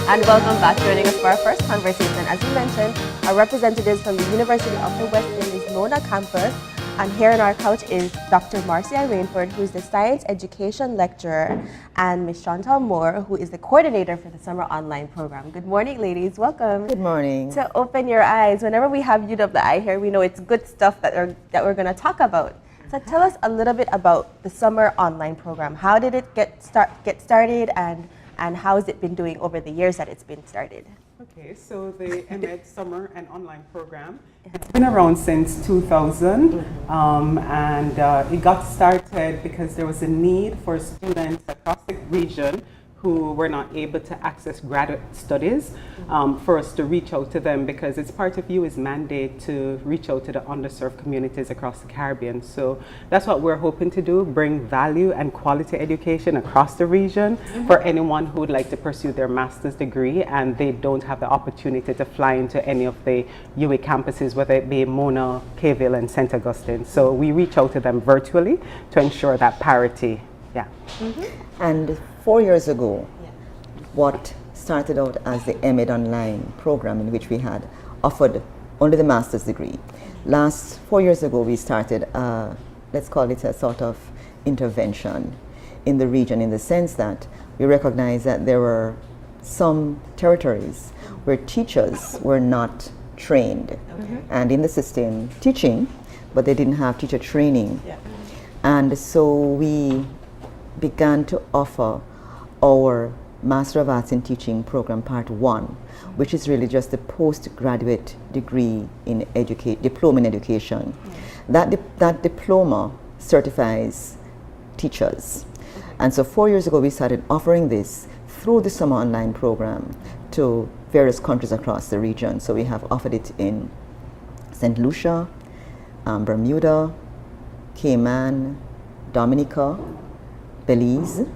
And welcome back. Joining us for our first conversation, as you mentioned, are representatives from the University of the West Indies Mona campus. And here on our couch is Dr. Marcia Rainford, who is the Science Education Lecturer, and Ms. Schontal Moore, who is the Coordinator for the Summer Online Program. Good morning, ladies. Welcome. Good morning. To open your eyes, whenever we have UWI here, we know it's good stuff that we're going to talk about. So tell us a little bit about the Summer Online Program. How did it get started, and how has it been doing over the years that it's been started? Okay, so the MEd Summer and Online Program, it's been around since 2000, and it got started because there was a need for students across the region who were not able to access graduate studies, for us to reach out to them, because it's part of UWI's mandate to reach out to the underserved communities across the Caribbean. So that's what we're hoping to do, bring value and quality education across the region for anyone who would like to pursue their master's degree and they don't have the opportunity to fly into any of the UWI campuses, whether it be Mona, K-ville, and St. Augustine. So we reach out to them virtually to ensure that parity. Yeah. And 4 years ago, what started out as the MEd Online program, in which we had offered only the master's degree. 4 years ago, we started, let's call it a sort of intervention in the region, in the sense that we recognized that there were some territories where teachers were not trained and in the system teaching, but they didn't have teacher training. And so we began to offer our Master of Arts in Teaching program part 1, which is really just a postgraduate degree in diploma in education. That diploma certifies teachers. And so 4 years ago we started offering this through the Summer Online program to various countries across the region. So we have offered it in St. Lucia, Bermuda, Cayman, Dominica, Belize,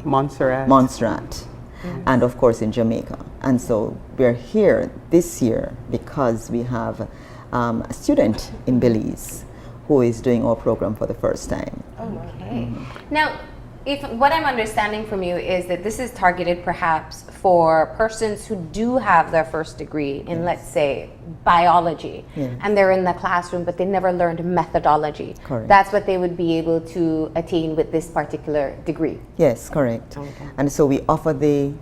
Montserrat, and of course in Jamaica. And so we're here this year because we have a student in Belize who is doing our program for the first time. Okay. Now, if what I'm understanding from you is that this is targeted perhaps for persons who do have their first degree in, let's say, biology, and they're in the classroom but they never learned methodology. Correct. That's what they would be able to attain with this particular degree. Yes, correct. Okay. And so we offer the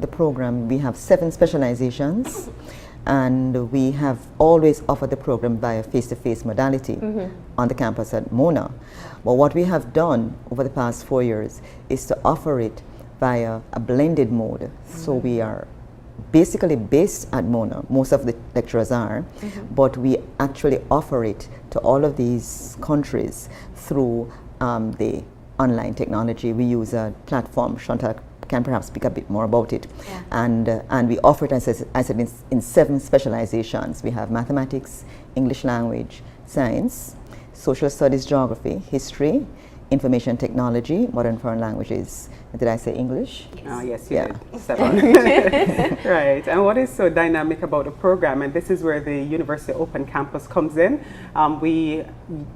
program. We have 7 specializations, and we have always offered the program via face-to-face modality on the campus at Mona. But what we have done over the past 4 years is to offer it via a blended mode. So we are basically based at Mona, most of the lecturers are, but we actually offer it to all of these countries through the online technology. We use a platform. Schontal can perhaps speak a bit more about it. And we offer it, as I said, in 7 specializations. We have mathematics, English language, science, social studies, geography, history, information technology, modern foreign languages. Did I say English? Yes, you did. 7. Right. And what is so dynamic about the program, and this is where the University Open Campus comes in, we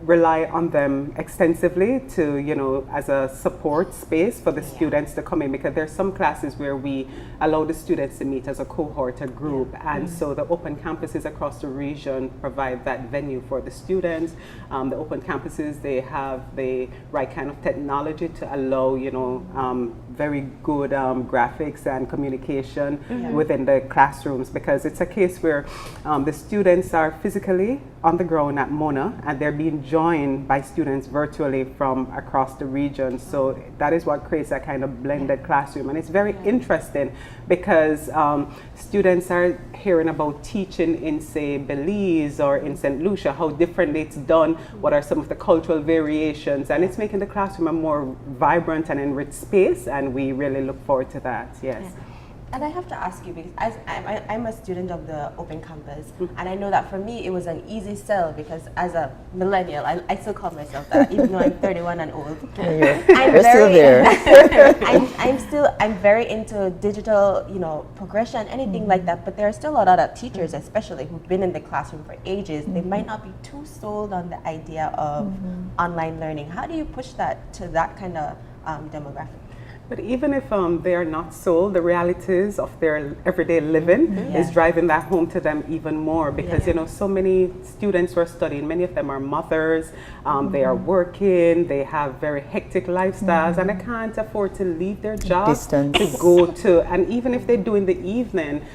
rely on them extensively to, as a support space for the students to come in, because there's some classes where we allow the students to meet as a cohort, a group, and so the open campuses across the region provide that venue for the students. The open campuses, they have the right kind of technology to allow, very good graphics and communication within the classrooms, because it's a case where the students are physically on the ground at Mona and they're being joined by students virtually from across the region. So that is what creates that kind of blended classroom. And it's very interesting because students are hearing about teaching in, say, Belize or in St. Lucia, how differently it's done, what are some of the cultural variations, and it's making the classroom a more vibrant and enriched space, and we really look forward to that. Yes. And I have to ask you, because I'm a student of the Open Campus, and I know that for me it was an easy sell, because as a millennial, I still call myself that, even though I'm 31 and old. You're still there. I'm very into digital, progression, anything like that. But there are still a lot of teachers, especially who've been in the classroom for ages. They might not be too sold on the idea of online learning. How do you push that to that kind of demographic? But even if they are not sold, the realities of their everyday living is driving that home to them even more, because you know, so many students who are studying, many of them are mothers, they are working, they have very hectic lifestyles, and they can't afford to leave their jobs to go to, and even if they do in the evening,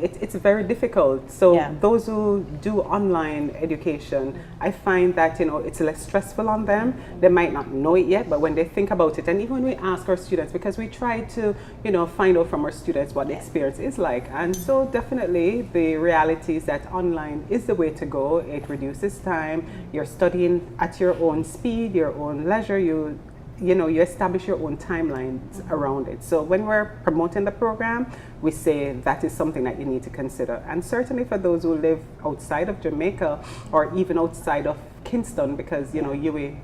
it's very difficult. So those who do online education, I find that, you know, it's less stressful on them. They might not know it yet, but when they think about it, and even when we ask our students, because we try to, you know, find out from our students what the experience is like, and so definitely the reality is that online is the way to go. It reduces time. You're studying at your own speed, your own leisure. You know, you establish your own timelines around it. So when we're promoting the program, we say that is something that you need to consider. And certainly for those who live outside of Jamaica or even outside of Kingston, because you know,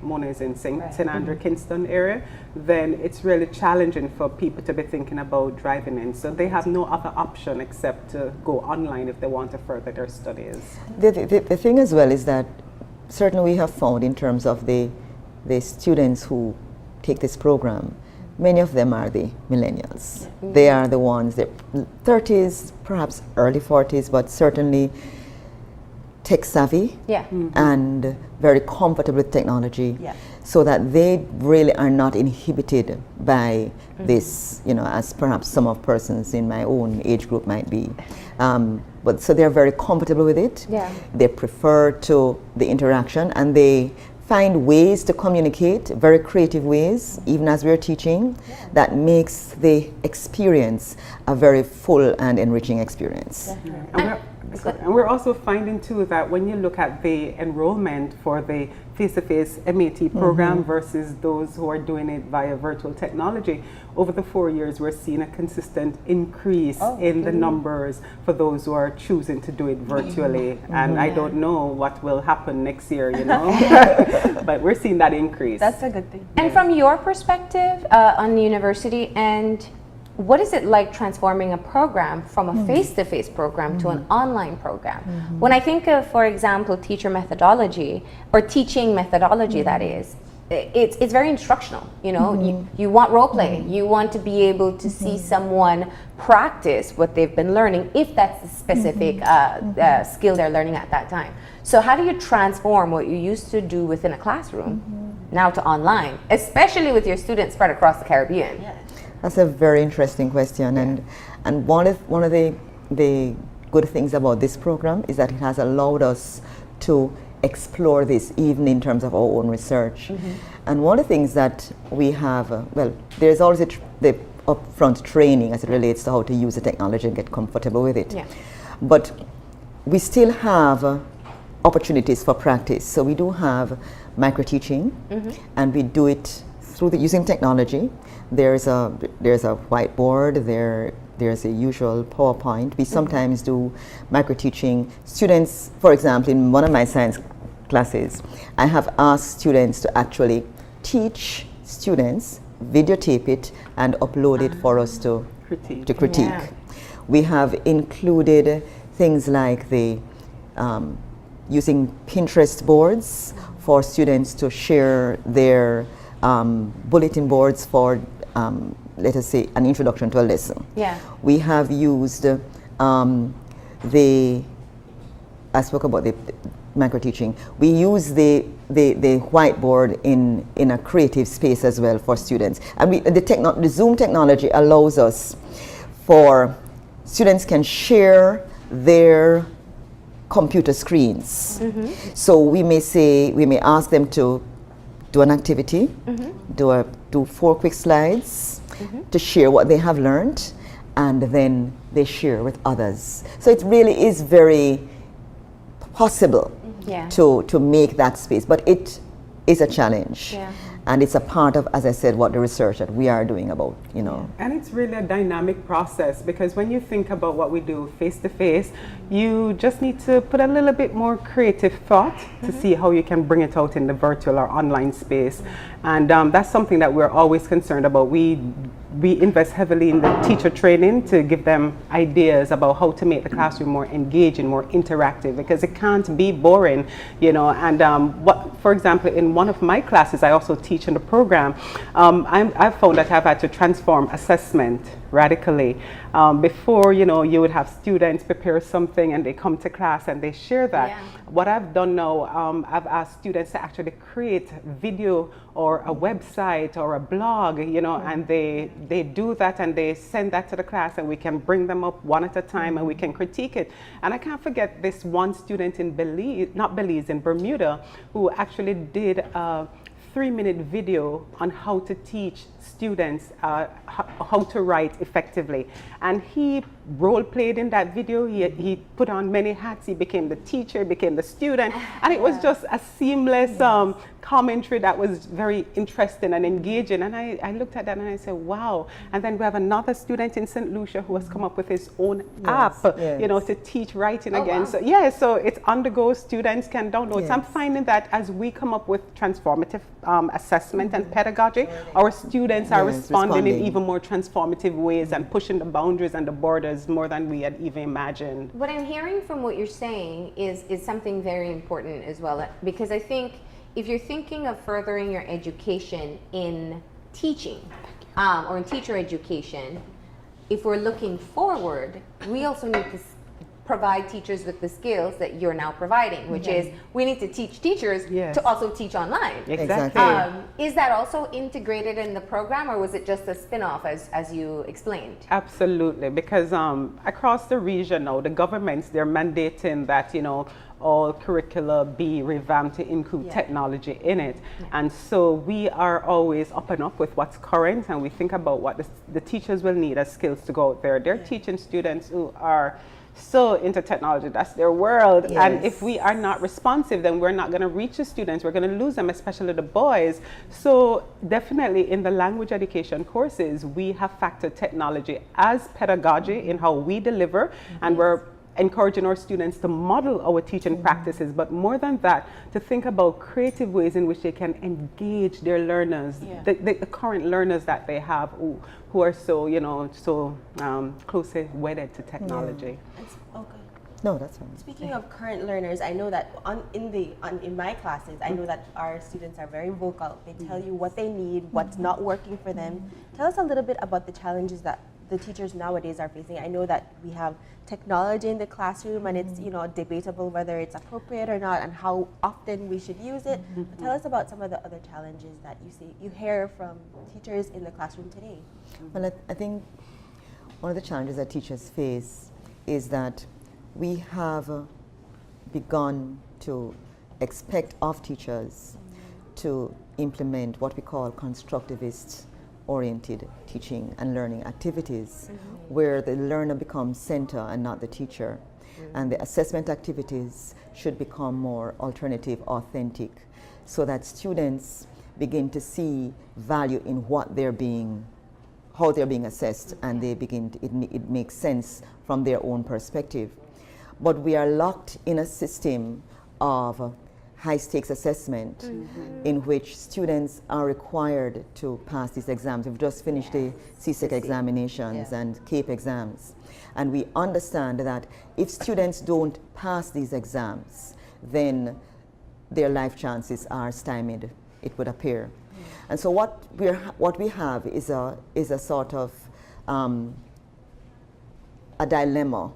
Mona is in St. Andrew, Kingston area, then it's really challenging for people to be thinking about driving in. So they have no other option except to go online if they want to further their studies. The thing as well is that certainly we have found in terms of the students who take this program, many of them are the millennials. They are the ones, the 30s, perhaps early 40s, but certainly tech savvy and very comfortable with technology, so that they really are not inhibited by this, you know, as perhaps some of persons in my own age group might be. But so they're very comfortable with it. They prefer to the interaction, and they find ways to communicate, very creative ways, even as we're teaching, that makes the experience a very full and enriching experience. And we're also finding too that when you look at the enrollment for the face-to-face MAT program versus those who are doing it via virtual technology, over the 4 years we're seeing a consistent increase in the numbers for those who are choosing to do it virtually. And I don't know what will happen next year, you know, but we're seeing that increase. That's a good thing. And from your perspective on the university, and what is it like transforming a program from a face-to-face program to an online program? When I think of, for example, teacher methodology, or teaching methodology, that is, it's very instructional. You know, you want role play. You want to be able to see someone practice what they've been learning, if that's the specific skill they're learning at that time. So how do you transform what you used to do within a classroom now to online, especially with your students spread across the Caribbean? That's a very interesting question, and one of the good things about this program is that it has allowed us to explore this even in terms of our own research. And one of the things that we have, well, there's always the upfront training as it relates to how to use the technology and get comfortable with it. But we still have opportunities for practice. So we do have micro teaching, and we do it through using technology. There's a whiteboard, there's a usual PowerPoint. We sometimes do micro teaching. Students, for example, in one of my science classes, I have asked students to actually teach students, videotape it, and upload it for us to critique. We have included things like the using Pinterest boards for students to share their bulletin boards for, let us say, an introduction to a lesson. We have used I spoke about the micro teaching. We use the whiteboard in a creative space as well for students. And the Zoom technology allows us for students can share their computer screens. So we may ask them to do an activity, do 4 quick slides to share what they have learned, and then they share with others. So it really is very possible to make that space, but it is a challenge. And it's a part of, as I said, what the research that we are doing about, you know. And it's really a dynamic process, because when you think about what we do face to face, you just need to put a little bit more creative thought to see how you can bring it out in the virtual or online space. And that's something that we're always concerned about. We we invest heavily in the teacher training to give them ideas about how to make the classroom more engaging, more interactive, because it can't be boring, you know. And for example, in one of my classes, I also teach in the program, I've found that I've had to transform assessment radically. Before, you know, you would have students prepare something and they come to class and they share that. Yeah. What I've done now, I've asked students to actually create video or a website or a blog, you know, and they do that and they send that to the class, and we can bring them up one at a time and we can critique it. And I can't forget this one student in in Bermuda, who actually did a 3-minute video on how to teach students how to write effectively. And he role played in that video. He put on many hats. He became the teacher, became the student. And it was just a seamless commentary that was very interesting and engaging. And I looked at that and I said, wow. And then we have another student in St. Lucia who has come up with his own app, you know, to teach writing again. Wow. So yeah, so it's on the go. Students can download. Yes. So I'm finding that as we come up with transformative assessment and pedagogy, our students are responding in even more transformative ways and pushing the boundaries and the borders more than we had even imagined. What I'm hearing from what you're saying is something very important as well, because I think if you're thinking of furthering your education in teaching or in teacher education, if we're looking forward, we also need to provide teachers with the skills that you're now providing, which is we need to teach teachers to also teach online. Exactly. Is that also integrated in the program, or was it just a spin-off as you explained? Absolutely, because across the region now, the governments, they're mandating that, you know, all curricula be revamped to include technology in it. And so we are always up and up with what's current, and we think about what the teachers will need as skills to go out there. They're teaching students who are so into technology, that's their world. And if we are not responsive, then we're not going to reach the students, we're going to lose them, especially the boys. So definitely in the language education courses, we have factored technology as pedagogy in how we deliver, and we're encouraging our students to model our teaching practices, but more than that, to think about creative ways in which they can engage their learners, the current learners that they have who are so, you know, so closely wedded to technology. Okay. No, that's fine. Speaking of current learners, I know that in my classes, I know that our students are very vocal. They tell you what they need, what's not working for them. Tell us a little bit about the challenges that the teachers nowadays are facing. I know that we have technology in the classroom, and it's, you know, debatable whether it's appropriate or not and how often we should use it. But tell us about some of the other challenges that you hear from teachers in the classroom today. Well, I think one of the challenges that teachers face is that we have begun to expect of teachers to implement what we call constructivist oriented teaching and learning activities, where the learner becomes center and not the teacher. And the assessment activities should become more alternative, authentic, so that students begin to see value in what they're being, how they're being assessed, and they begin to, it makes sense from their own perspective. But we are locked in a system of high-stakes assessment in which students are required to pass these exams. We've just finished the CSEC examinations and CAPE exams. And we understand that if students don't pass these exams, then their life chances are stymied, it would appear. And so what we have is a sort of a dilemma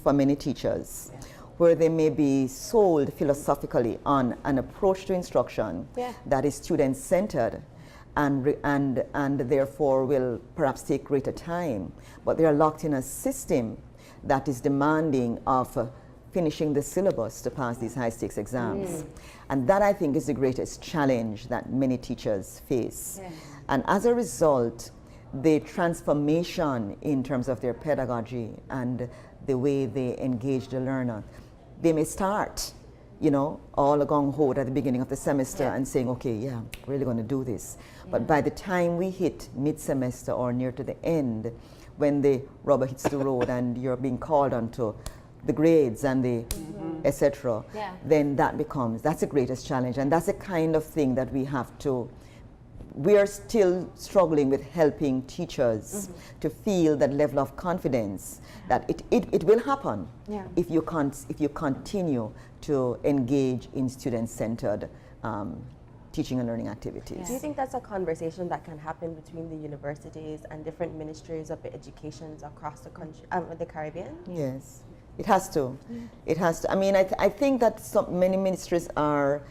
for many teachers, where they may be sold philosophically on an approach to instruction that is student-centered and therefore will perhaps take greater time, but they are locked in a system that is demanding of finishing the syllabus to pass these high-stakes exams. And that, I think, is the greatest challenge that many teachers face. And as a result, the transformation in terms of their pedagogy and the way they engage the learner, they may start, you know, all gung-ho at the beginning of the semester and saying, okay, yeah, I'm really going to do this. But by the time we hit mid-semester or near to the end, when the rubber hits the road and you're being called onto the grades and the etc., then that's the greatest challenge. And that's the kind of thing that we have to we are still struggling with helping teachers to feel that level of confidence that it will happen if you continue to engage in student-centered teaching and learning activities. Do you think that's a conversation that can happen between the universities and different ministries of education across the country, the Caribbean? Yes, it has to. It has to. I mean, I think that many ministries are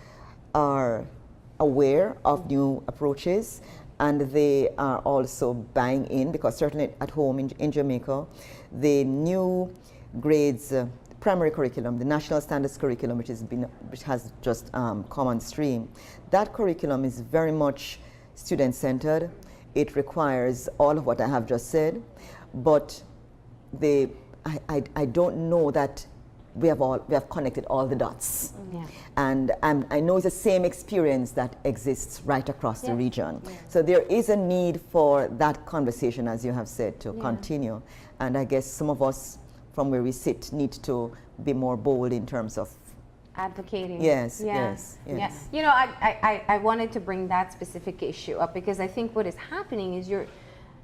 aware of new approaches, and they are also buying in, because certainly at home in Jamaica, the new grades primary curriculum, the national standards curriculum, which has just come on stream, that curriculum is very much student-centered. It requires all of what I have just said, but I don't know that we have connected all the dots. And I know it's the same experience that exists right across the region. So there is a need for that conversation, as you have said, to continue. And I guess some of us from where we sit need to be more bold in terms of advocating. Yes. You know, I wanted to bring that specific issue up because I think what is happening is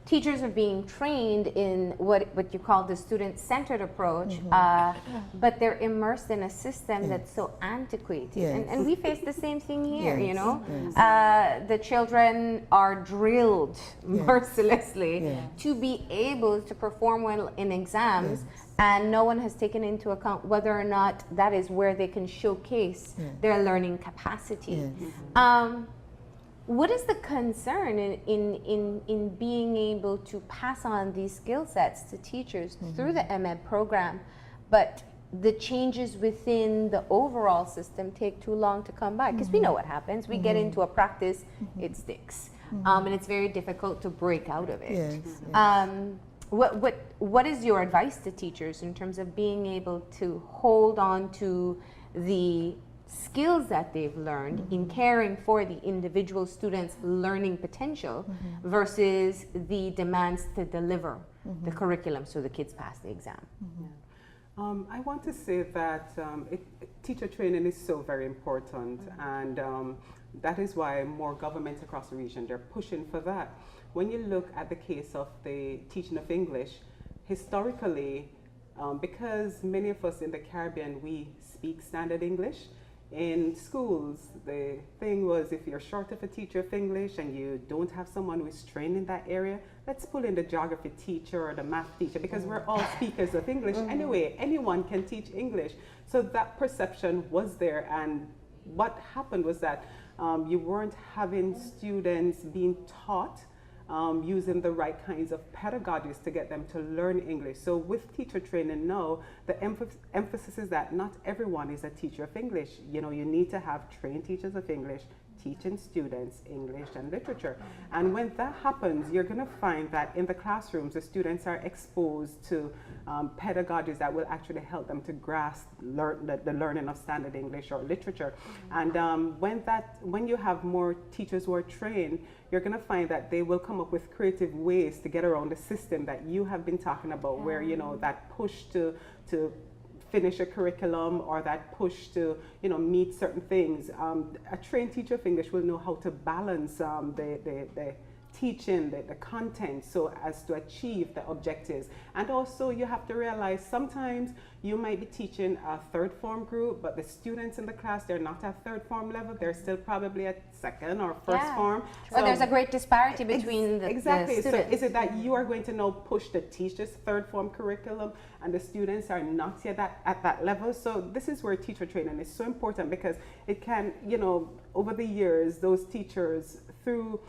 teachers are being trained in what you call the student-centered approach, but they're immersed in a system that's so antiquated. And we face the same thing here, you know. The children are drilled mercilessly to be able to perform well in exams, and no one has taken into account whether or not that is where they can showcase their learning capacity. What is the concern in being able to pass on these skill sets to teachers through the MEd program, but the changes within the overall system take too long to come by? Because we know what happens. We get into a practice, it sticks. And it's very difficult to break out of it. What is your advice to teachers in terms of being able to hold on to the skills that they've learned in caring for the individual students' learning potential versus the demands to deliver the curriculum so the kids pass the exam? I want to say that teacher training is so very important, and that is why more governments across the region, they're pushing for that. When you look at the case of the teaching of English, historically, because many of us in the Caribbean, we speak standard English, in schools, the thing was, if you're short of a teacher of English and you don't have someone who is trained in that area, let's pull in the geography teacher or the math teacher, because we're all speakers of English anyway. Anyone can teach English. So that perception was there, and what happened was that you weren't having students being taught using the right kinds of pedagogies to get them to learn English. So with teacher training now, the emphasis is that not everyone is a teacher of English. You know, you need to have trained teachers of English teaching students English and literature. And when that happens, you're going to find that in the classrooms, the students are exposed to pedagogies that will actually help them to grasp the learning of standard English or literature. And when you have more teachers who are trained, you're going to find that they will come up with creative ways to get around the system that you have been talking about, where, you know, that push to finish a curriculum, or that push to, you know, meet certain things. A trained teacher of English will know how to balance the teaching, the content, so as to achieve the objectives. And also you have to realize sometimes you might be teaching a third form group, but the students in the class, they're not at third form level, they're still probably at second or first form. So there's a great disparity between the students. So is it that you are going to now push the teachers' third form curriculum and the students are not yet at that level? So this is where teacher training is so important, because it can, you know, over the years, those teachers, through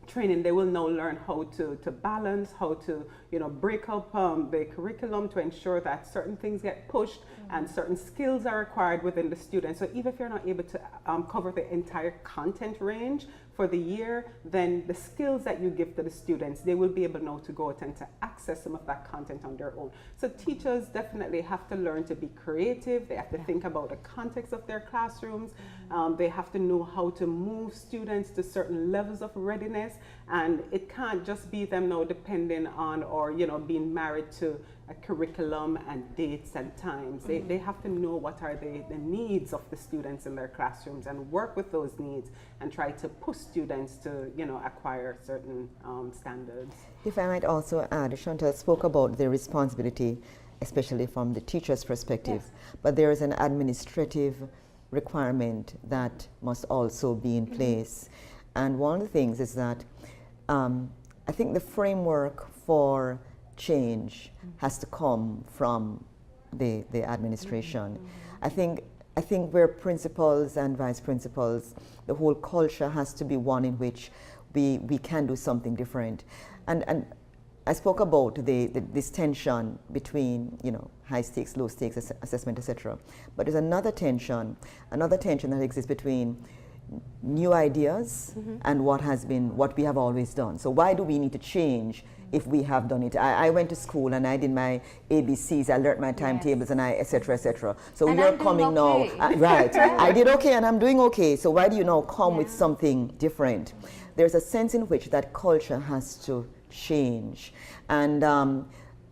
training, they will now learn how to balance, how to, you know, break up the curriculum to ensure that certain things get pushed and certain skills are required within the student. So even if you're not able to cover the entire content range for the year, then the skills that you give to the students, they will be able now to go out and to access some of that content on their own. So teachers definitely have to learn to be creative. They have to think about the context of their classrooms. They have to know how to move students to certain levels of readiness, and it can't just be them now depending on, or, you know, being married to a curriculum and dates and times. They have to know what are the needs of the students in their classrooms and work with those needs and try to push students to, you know, acquire certain standards. If I might also add, Schontal spoke about the responsibility, especially from the teacher's perspective, Yes. but there is an administrative requirement that must also be in place. And one of the things is that I think the framework for change has to come from the administration. I think where principals and vice principals, the whole culture has to be one in which we can do something different. And I spoke about this tension between, you know, high stakes, low stakes assessment, etc. But there's another tension that exists between new ideas and what we have always done. So why do we need to change if we have done it? I went to school and I did my ABCs, I learned my timetables, and I etc. etc. So And you're I'm coming doing now, okay. right? I did okay and I'm doing okay. So why do you now come with something different? There's a sense in which that culture has to change, and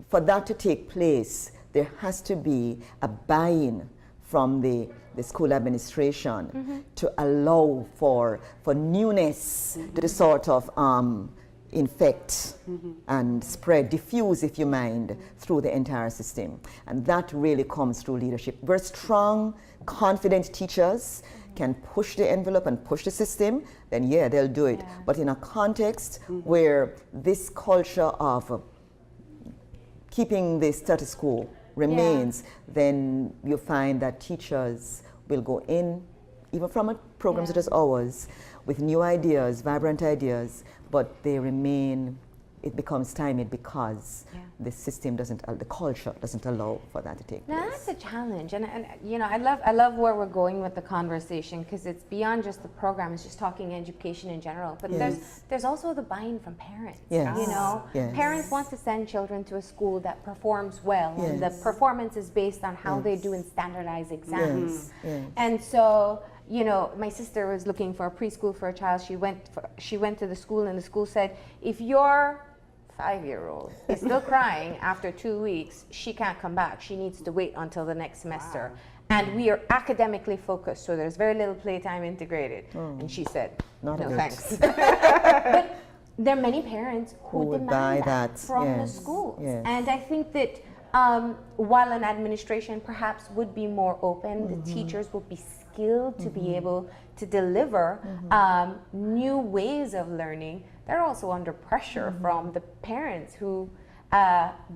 for that to take place, there has to be a buy-in from the school administration to allow for newness to the sort of infect and spread, diffuse, if you mind, through the entire system. And that really comes through leadership. Where strong, confident teachers can push the envelope and push the system, then yeah, they'll do it. Yeah. But in a context where this culture of keeping the status quo remains, then you find that teachers will go in, even from a program such as ours, with new ideas, vibrant ideas, but they remain, it becomes stymied because the system doesn't, the culture doesn't allow for that to take Now place. that's a challenge, and you know, I love where we're going with the conversation, because it's beyond just the program. It's just talking education in general, but Yes. there's also the buy-in from parents. Yes. You know, Yes. parents want to send children to a school that performs well, and the Yes. performance is based on how they Yes. do in standardized exams. Yes, yes. And so, you know, my sister was looking for a preschool for a child. She went to the school, and the school said, if your 5-year-old is still crying after 2 weeks, she can't come back. She needs to wait until the next semester. And we are academically focused, so there's very little playtime integrated. And she said, Not no a bit. thanks. But there are many parents who would demand buy that that, from the yes, schools. yes. And I think that while an administration perhaps would be more open, the teachers would be skilled to be able to deliver new ways of learning. They're also under pressure from the parents who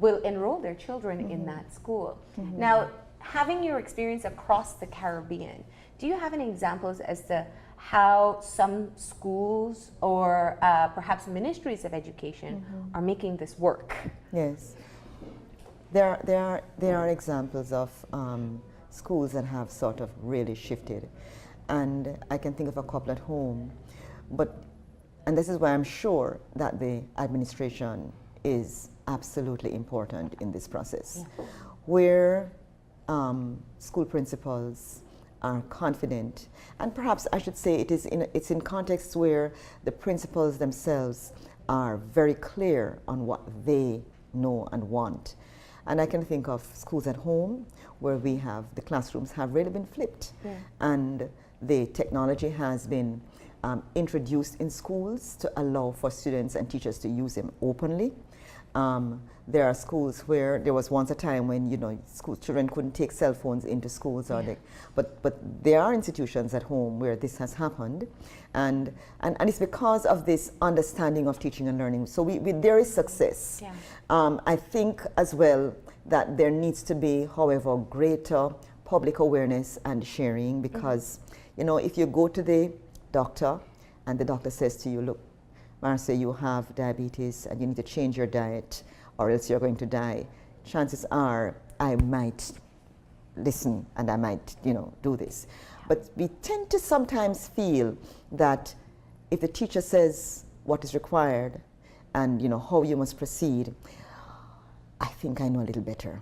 will enroll their children in that school. Now, having your experience across the Caribbean, do you have any examples as to how some schools or perhaps ministries of education are making this work? Yes. There are examples of schools that have sort of really shifted, and I can think of a couple at home, and this is why I'm sure that the administration is absolutely important in this process, where school principals are confident, and perhaps I should say it's in contexts where the principals themselves are very clear on what they know and want. And I can think of schools at home where the classrooms have really been flipped, and the technology has been introduced in schools to allow for students and teachers to use them openly. There are schools where there was once a time when, you know, children couldn't take cell phones into schools, but there are institutions at home where this has happened, and it's because of this understanding of teaching and learning. So there is success. I think as well that there needs to be, however, greater public awareness and sharing, because you know, if you go to the doctor and the doctor says to you, look, Marcia, you have diabetes and you need to change your diet or else you're going to die, chances are I might listen and I might, you know, do this. But we tend to sometimes feel that if the teacher says what is required and, you know, how you must proceed, I think I know a little better.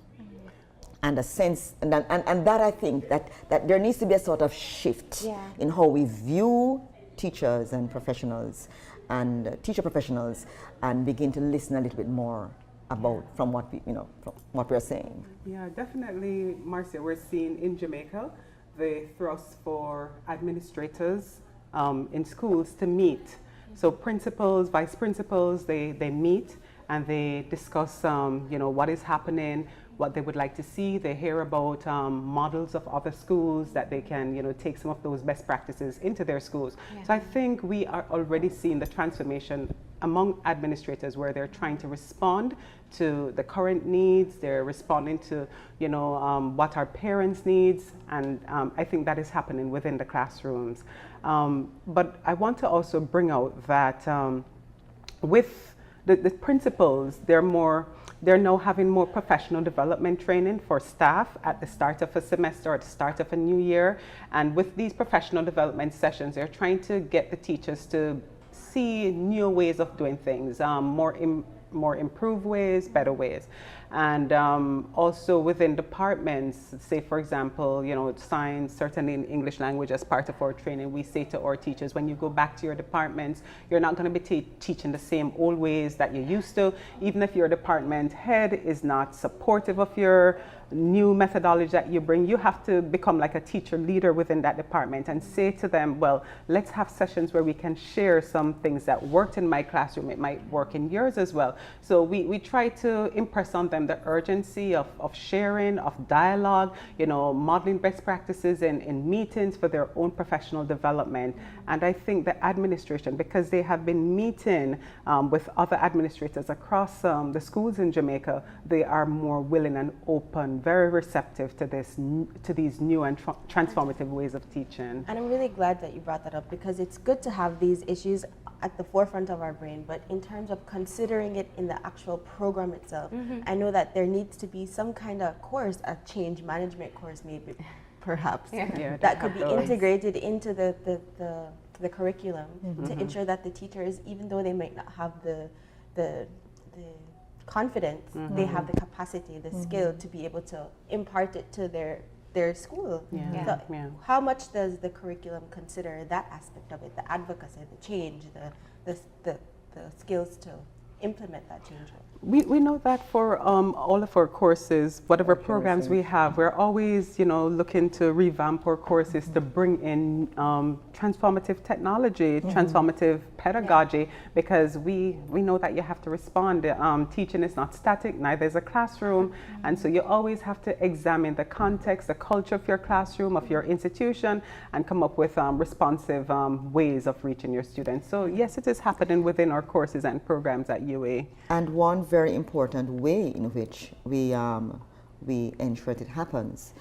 And a sense, and that I think that there needs to be a sort of shift in how we view teachers and professionals and teacher professionals, and begin to listen a little bit more about from what we, from what we're saying. Yeah, definitely, Marcia. We're seeing in Jamaica the thrust for administrators in schools to meet. So principals, vice principals, they meet and they discuss, what is happening, what they would like to see. They hear about models of other schools that they can, take some of those best practices into their schools. Yeah. So I think we are already seeing the transformation among administrators where they're trying to respond to the current needs, they're responding to, what our parents' needs, and I think that is happening within the classrooms. But I want to also bring out that with the principals, they're now having more professional development training for staff at the start of a semester or at the start of a new year. And with these professional development sessions, they're trying to get the teachers to see new ways of doing things, more improved ways, better ways. And also within departments, say for example, science, certainly in English language as part of our training, we say to our teachers, when you go back to your departments, you're not going to be teaching the same old ways that you used to. Even if your department head is not supportive of your new methodology that you bring, you have to become like a teacher leader within that department and say to them, well, let's have sessions where we can share some things that worked in my classroom. It might work in yours as well. So we try to impress on them the urgency of sharing, of dialogue, modeling best practices in meetings for their own professional development. And I think the administration, because they have been meeting with other administrators across the schools in Jamaica, they are more willing and open, very receptive to these new and transformative ways of teaching. And I'm really glad that you brought that up, because it's good to have these issues at the forefront of our brain, but in terms of considering it in the actual program itself, I know that there needs to be some kind of course, a change management course maybe, perhaps, that could be integrated into the curriculum to ensure that the teachers, even though they might not have the confidence, they have the capacity, the skill to be able to impart it to their school. So how much does the curriculum consider that aspect of it, the advocacy, the change, the skills to implement that change? We know that for all of our courses, whatever programs we have, we're always looking to revamp our courses to bring in transformative technology, transformative pedagogy, because we know that you have to respond. Teaching is not static, neither is a classroom, and so you always have to examine the context, the culture of your classroom, of your institution, and come up with responsive ways of reaching your students. So yes, it is happening within our courses and programs at UA. And one very important way in which we ensure that it happens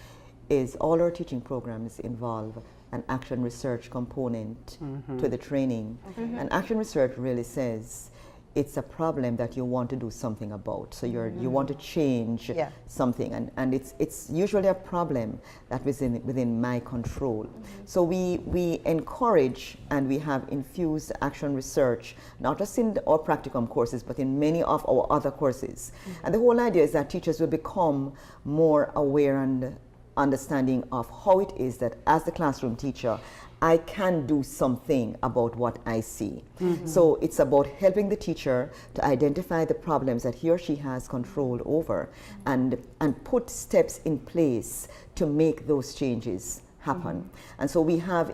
is all our teaching programs involve an action research component to the training. And action research really says it's a problem that you want to do something about. So you want to change something, and it's usually a problem that is within my control. So we encourage and we have infused action research, not just in our practicum courses, but in many of our other courses. And the whole idea is that teachers will become more aware and understanding of how it is that as the classroom teacher, I can do something about what I see. So it's about helping the teacher to identify the problems that he or she has control over and put steps in place to make those changes happen. And so we have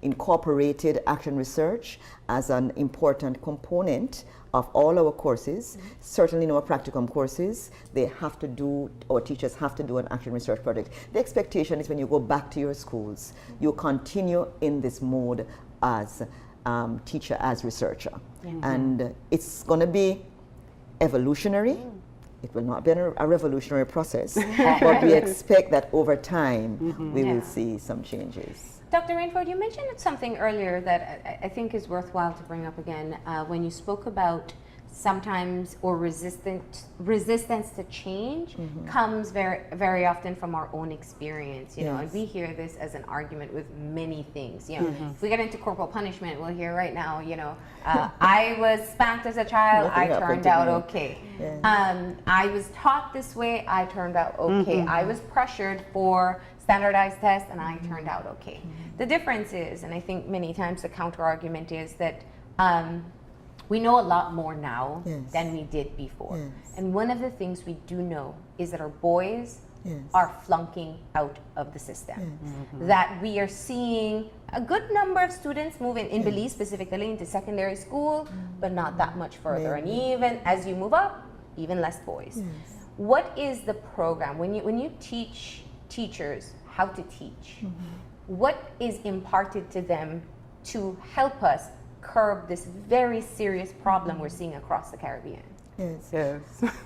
incorporated action research as an important component of all our courses. Certainly in our practicum courses, our teachers have to do an action research project. The expectation is when you go back to your schools, you continue in this mode as teacher, as researcher. And it's going to be evolutionary. It will not be a revolutionary process, but we expect that over time we will see some changes. Dr. Rainford, you mentioned something earlier that I think is worthwhile to bring up again when you spoke about sometimes resistance to change comes very often from our own experience, and we hear this as an argument with many things. If we get into corporal punishment, we'll hear right now, I was spanked as a child, I turned out okay. I was taught this way, I turned out okay. I was pressured for standardized tests and I turned out okay. The difference is, and I think many times the counter argument is that we know a lot more now Yes. than we did before. Yes. And one of the things we do know is that our boys Yes. are flunking out of the system. Yes. That we are seeing a good number of students moving in Belize specifically into secondary school, but not that much further. And even as you move up, even less boys. Yes. What is the program when you teach teachers how to teach? What is imparted to them to help us curb this very serious problem we're seeing across the Caribbean? Yes. Yes.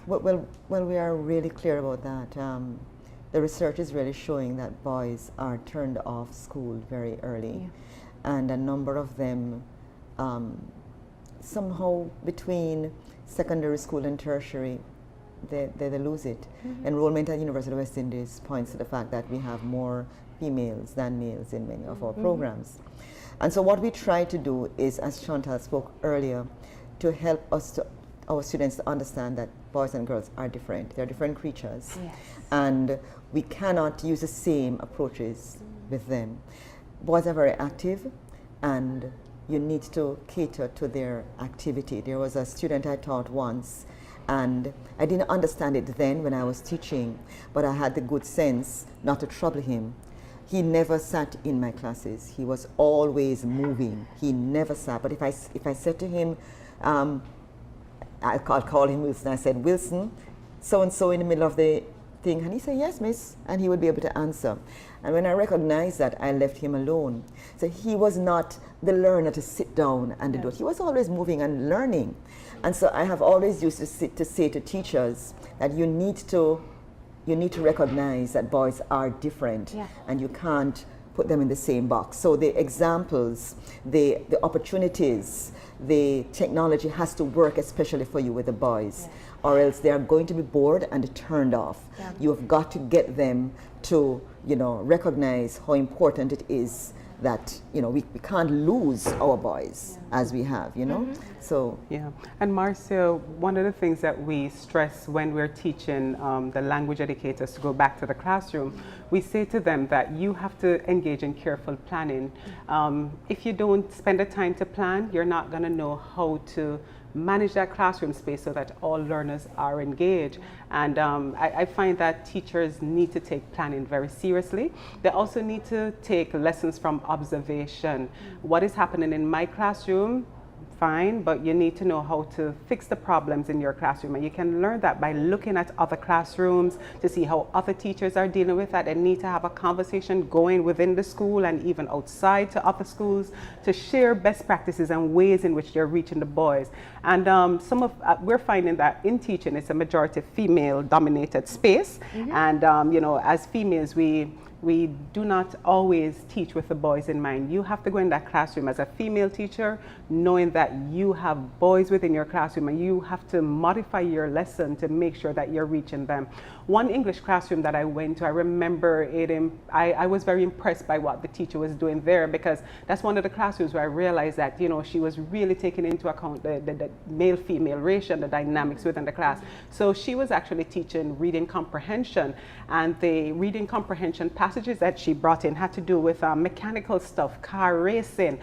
Well, we are really clear about that. The research is really showing that boys are turned off school very early, and a number of them somehow between secondary school and tertiary, they lose it. Enrollment at University of West Indies points to the fact that we have more females than males in many of our programs. And so what we try to do is, as Schontal spoke earlier, to help our students to understand that boys and girls are different. They're different creatures. Yes. And we cannot use the same approaches with them. Boys are very active, and you need to cater to their activity. There was a student I taught once, and I didn't understand it then when I was teaching, but I had the good sense not to trouble him. He never sat in my classes. He was always moving. He never sat. But if I said to him, I'll call him Wilson. I said, Wilson, so-and-so in the middle of the thing. And he said, yes, miss. And he would be able to answer. And when I recognized that, I left him alone. So he was not the learner to sit down and do it. He was always moving and learning. And so I have always used to say to teachers that you need to recognize that boys are different, and you can't put them in the same box. So the examples, the opportunities, the technology has to work especially for you with the boys, or else they are going to be bored and turned off. You have got to get them to, recognize how important it is that, we can't lose our boys as we have, So yeah, and Marcia, one of the things that we stress when we're teaching the language educators to go back to the classroom, we say to them that you have to engage in careful planning. If you don't spend the time to plan, you're not going to know how to manage that classroom space so that all learners are engaged. And I find that teachers need to take planning very seriously. They also need to take lessons from observation. What is happening in my classroom? Fine, but you need to know how to fix the problems in your classroom, and you can learn that by looking at other classrooms to see how other teachers are dealing with that, and need to have a conversation going within the school and even outside to other schools to share best practices and ways in which they're reaching the boys. And we're finding that in teaching it's a majority female dominated space, and as females we do not always teach with the boys in mind. You have to go in that classroom as a female teacher knowing that you have boys within your classroom, and you have to modify your lesson to make sure that you're reaching them. One English classroom that I went to, I remember I was very impressed by what the teacher was doing there, because that's one of the classrooms where I realized that she was really taking into account the male-female ratio and the dynamics within the class. So she was actually teaching reading comprehension, and the reading comprehension passages that she brought in had to do with mechanical stuff, car racing.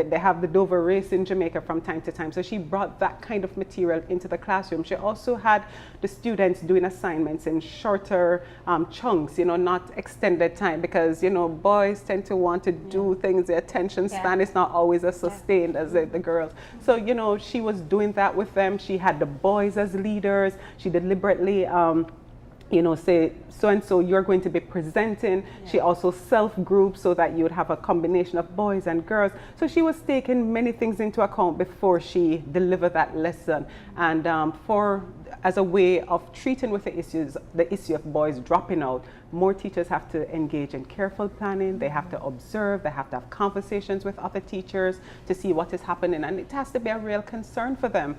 They have the Dover race in Jamaica from time to time. So she brought that kind of material into the classroom. She also had the students doing assignments in shorter chunks, not extended time, because boys tend to want to do things. Their attention span is not always as sustained as the girls. So she was doing that with them. She had the boys as leaders. She deliberately say so-and-so you're going to be presenting. She also self-grouped so that you would have a combination of boys and girls. So she was taking many things into account before she delivered that lesson. And as a way of treating with the issue of boys dropping out, more teachers have to engage in careful planning. They have to observe. They have to have conversations with other teachers to see what is happening. And it has to be a real concern for them,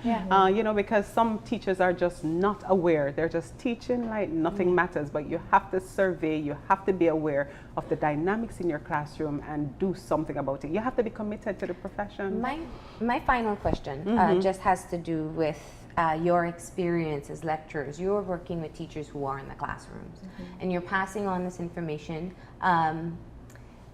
because some teachers are just not aware. They're just teaching like nothing matters. But you have to survey. You have to be aware of the dynamics in your classroom and do something about it. You have to be committed to the profession. My final question just has to do with your experience as lecturers. You're working with teachers who are in the classrooms, and you're passing on this information.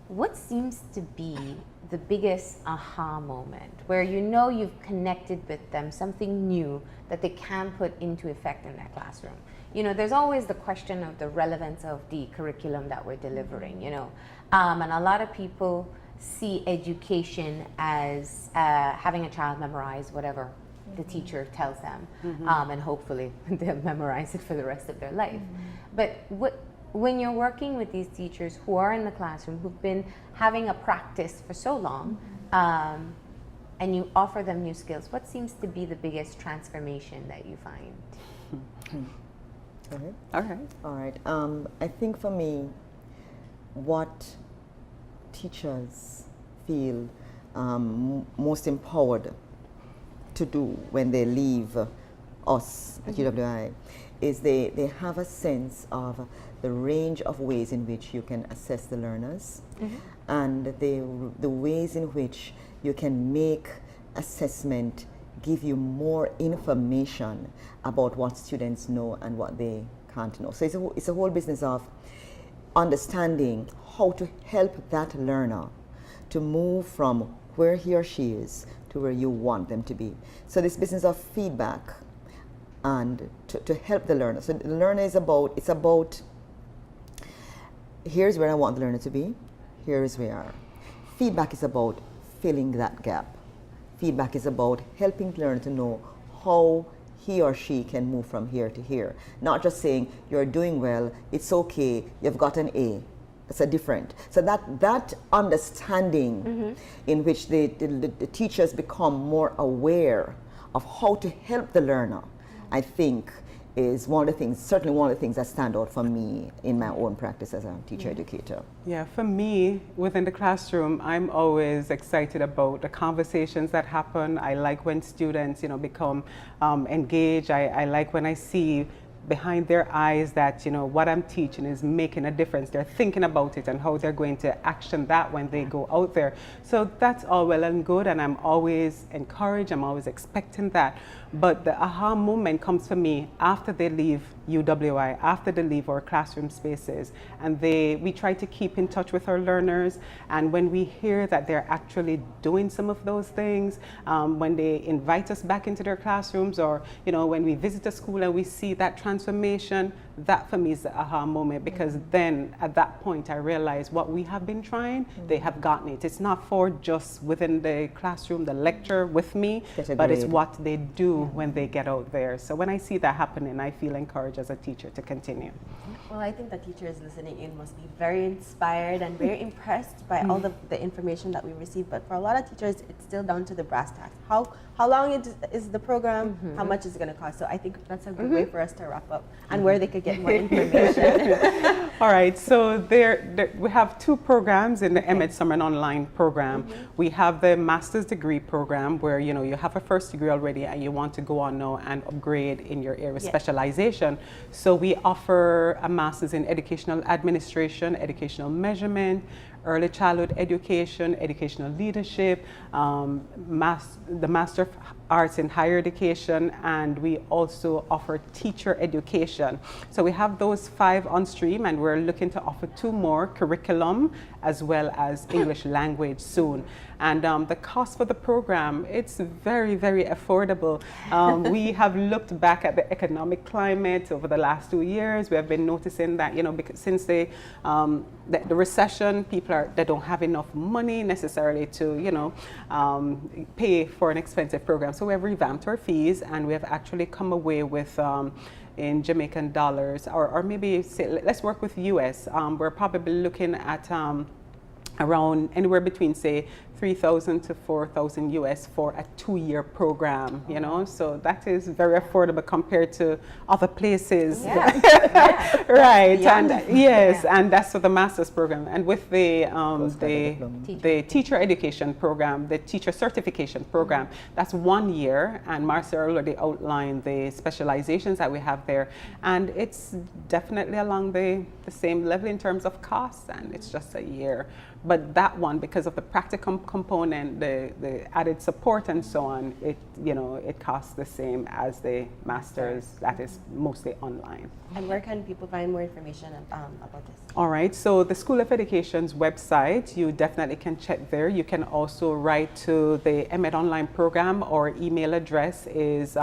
What seems to be the biggest aha moment where you know you've connected with them, something new that they can put into effect in their classroom? You know, there's always the question of the relevance of the curriculum that we're delivering, you know. And a lot of people see education as having a child memorize whatever the teacher tells them, and hopefully they'll memorize it for the rest of their life. But when you're working with these teachers who are in the classroom, who've been having a practice for so long, and you offer them new skills, what seems to be the biggest transformation that you find? All right. I think for me, what teachers feel most empowered to do when they leave us at UWI is they have a sense of the range of ways in which you can assess the learners, and the ways in which you can make assessment give you more information about what students know and what they can't know. So it's a whole business of understanding how to help that learner to move from where he or she is to where you want them to be. So this business of feedback and to help the learner. So the learner is about here's where I want the learner to be, here is where we are. Feedback is about filling that gap. Feedback is about helping the learner to know how he or she can move from here to here. Not just saying, you're doing well, it's okay, you've got an A. It's a different. So that understanding in which the teachers become more aware of how to help the learner, I think is certainly one of the things that stand out for me in my own practice as a teacher educator. Yeah, for me, within the classroom, I'm always excited about the conversations that happen. I like when students, become engaged. I like when I see behind their eyes that what I'm teaching is making a difference. They're thinking about it and how they're going to action that when they go out there. So that's all well and good, and I'm always encouraged, I'm always expecting that. But the aha moment comes for me after they leave UWI, after they leave our classroom spaces, and we try to keep in touch with our learners, and when we hear that they're actually doing some of those things, when they invite us back into their classrooms, or when we visit a school and we see that transformation, that for me is the aha moment, because then at that point I realize what we have been trying, they have gotten it. It's not for just within the classroom, the lecture with me, but it's what they do when they get out there. So when I see that happening, I feel encouraged as a teacher to continue. Well, I think the teachers listening in must be very inspired and very impressed by all the information that we receive. But for a lot of teachers, it's still down to the brass tacks. How long is the program? How much is it going to cost? So I think that's a good way for us to wrap up, and where they could get more information. All right, so we have two programs in the MEd Summer and Online program. We have the master's degree program where you have a first degree already and you want to go on now and upgrade in your area of specialization. So we offer a master's in educational administration, educational measurement, early childhood education, educational leadership, the Master of Arts in Higher Education, and we also offer teacher education. So we have those 5 on stream, and we're looking to offer 2 more, curriculum as well as English language soon. And the cost for the program, it's very, very affordable. We have looked back at the economic climate over the last 2 years. We have been noticing that, because since the recession, they don't have enough money necessarily to, pay for an expensive program. So we have revamped our fees, and we have actually come away with in Jamaican dollars, or maybe say, let's work with US. We're probably looking at around anywhere between, say, 3,000 to 4,000 US for a 2-year program, so that is very affordable compared to other places. Right. And and that's for the master's program. And with the teacher education program, the teacher certification program, that's 1 year, and Marcia already outlined the specializations that we have there, and it's definitely along the same level in terms of cost, and it's just a year but that one, because of the practicum component, the added support and so on, it costs the same as the master's that is mostly online. And where can people find more information about this? All right, so the School of Education's website, you definitely can check there. You can also write to the EMED Online program. Our email address is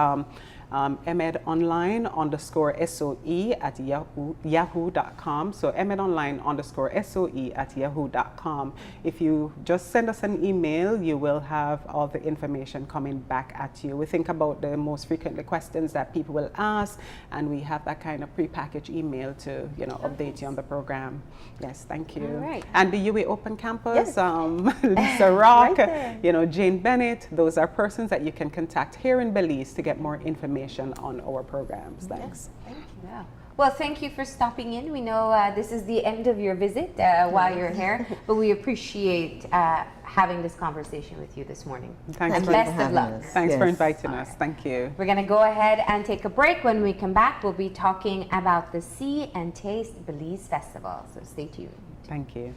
emedonline_soe@yahoo.com. So emedonline_soe@yahoo.com. If you just send us an email, you will have all the information coming back at you. We think about the most frequently questions that people will ask, and we have that kind of prepackaged email to update you on the program. Yes, thank you. All right. And the UA Open Campus, Yes. Lisa Rock, Right there. Jane Bennett, those are persons that you can contact here in Belize to get more information on our programs. Thanks. Thank you. Yeah. Well, thank you for stopping in. We know this is the end of your visit while you're here, but we appreciate having this conversation with you this morning. Thanks And for best of having luck. us. Thanks for Yes. inviting us. Thank you. We're going to go ahead and take a break. When we come back, we'll be talking about the See and Taste Belize Festival. So stay tuned. Thank you.